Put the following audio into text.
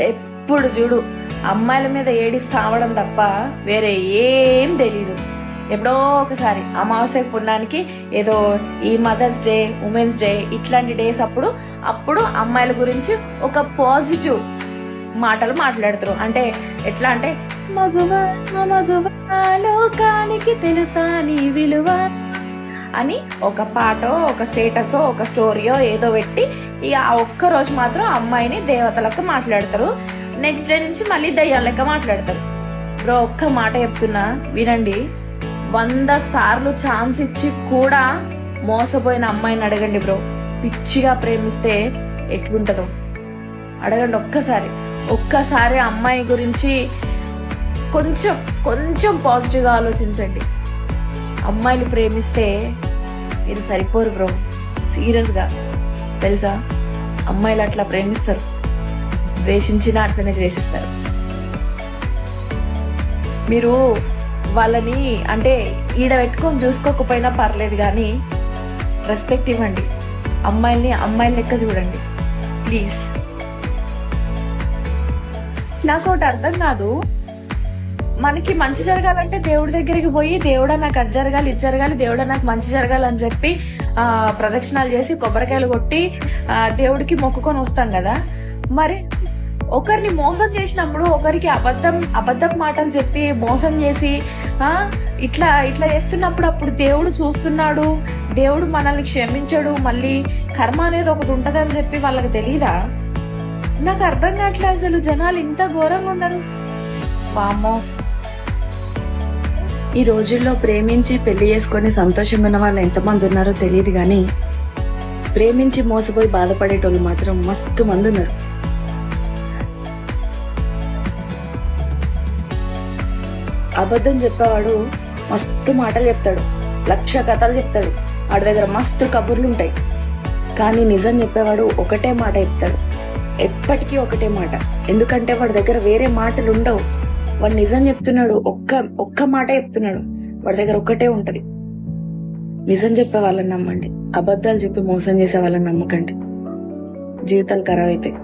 ఎప్పుడు చూడు అమ్మాయిల మీద ఏడి సావడం తప్ప వేరే ఏం తెలీదు. ఎప్పుడో ఒకసారి అమావాస్య పుణ్యానికి ఏదో ఈ మదర్స్ డే, ఉమెన్స్ డే ఇట్లాంటి డేస్ అప్పుడు అమ్మాయిల గురించి ఒక పాజిటివ్ మాటలు మాట్లాడతారు. అంటే ఎట్లా అంటే మగువ లోకానికి తెలుసా నీ విలువ అని ఒక పాటో, ఒక స్టేటసో, ఒక స్టోరీయో ఏదో పెట్టి ఇక ఆ ఒక్క రోజు మాత్రం అమ్మాయిని దేవతలకు మాట్లాడతారు. నెక్స్ట్ డే నుంచి మళ్ళీ దయ్యాల లెక్క మాట్లాడతారు. బ్రో ఒక్క మాట చెప్తున్నా వినండి, 100 సార్లు ఛాన్స్ ఇచ్చి కూడా మోసపోయిన అమ్మాయిని అడగండి బ్రో, పిచ్చిగా ప్రేమిస్తే ఎట్లుంటదో అడగండి. ఒక్కసారి అమ్మాయి గురించి కొంచెం పాజిటివ్గా ఆలోచించండి. అమ్మాయిలు ప్రేమిస్తే మీరు సరిపోరు బ్రో, సీరియస్గా తెలుసా. అమ్మాయిలు అట్లా ప్రేమిస్తారు, ద్వేషించినా అట్లనే ద్వేషిస్తారు. మీరు వాళ్ళని అంటే ఈడ పెట్టుకొని చూసుకోకపోయినా పర్లేదు కానీ రెస్పెక్ట్ ఇవ్వండి. అమ్మాయిల్ని అమ్మాయిల లెక్క చూడండి ప్లీజ్. నాకు ఒకటి అర్థం కాదు, మనకి మంచి జరగాలంటే దేవుడి దగ్గరికి పోయి దేవుడా నాకు అది జరగాలి, ఇది జరగాలి, దేవుడా నాకు మంచి జరగాలి అని చెప్పి ప్రదక్షిణాలు చేసి కొబ్బరికాయలు కొట్టి దేవుడికి మొక్కుకొని వస్తాం కదా. మరి ఒకరిని మోసం చేసినప్పుడు, ఒకరికి అబద్ధం మాటలు చెప్పి మోసం చేసి ఇట్లా చేస్తున్నప్పుడు అప్పుడు దేవుడు చూస్తున్నాడు, దేవుడు మనల్ని క్షమించడు, మళ్ళీ కర్మ అనేది ఒకటి ఉంటదని చెప్పి వాళ్ళకి తెలీదా? నాకు అర్థం కావట్లే అసలు జనాలు ఇంత ఘోరంగా ఉన్నారు. వామ్మో, ఈ రోజుల్లో ప్రేమించి పెళ్లి చేసుకొని సంతోషంగా ఉన్న వాళ్ళు ఎంతమంది ఉన్నారో తెలియదు కానీ ప్రేమించి మోసపోయి బాధపడేటోళ్ళు మాత్రం మస్తు మంది ఉన్నారు. అబద్ధం చెప్పేవాడు మస్తు మాటలు చెప్తాడు, 1,00,000 కథలు చెప్తాడు, వాడి దగ్గర మస్తు కబుర్లు ఉంటాయి. కానీ నిజం చెప్పేవాడు ఒకటే మాట చెప్తాడు, ఎప్పటికీ ఒకటే మాట. ఎందుకంటే వాడి దగ్గర వేరే మాటలు ఉండవు. వాడు నిజం చెప్తున్నాడు, ఒక్క మాట చెప్తున్నాడు, వాడి దగ్గర ఒక్కటే ఉంటది. నిజం చెప్పే వాళ్ళని నమ్మండి, అబద్ధాలు చెప్పి మోసం చేసే వాళ్ళని నమ్మకండి. జీవితాలు ఖరాబ్ అవుతాయి.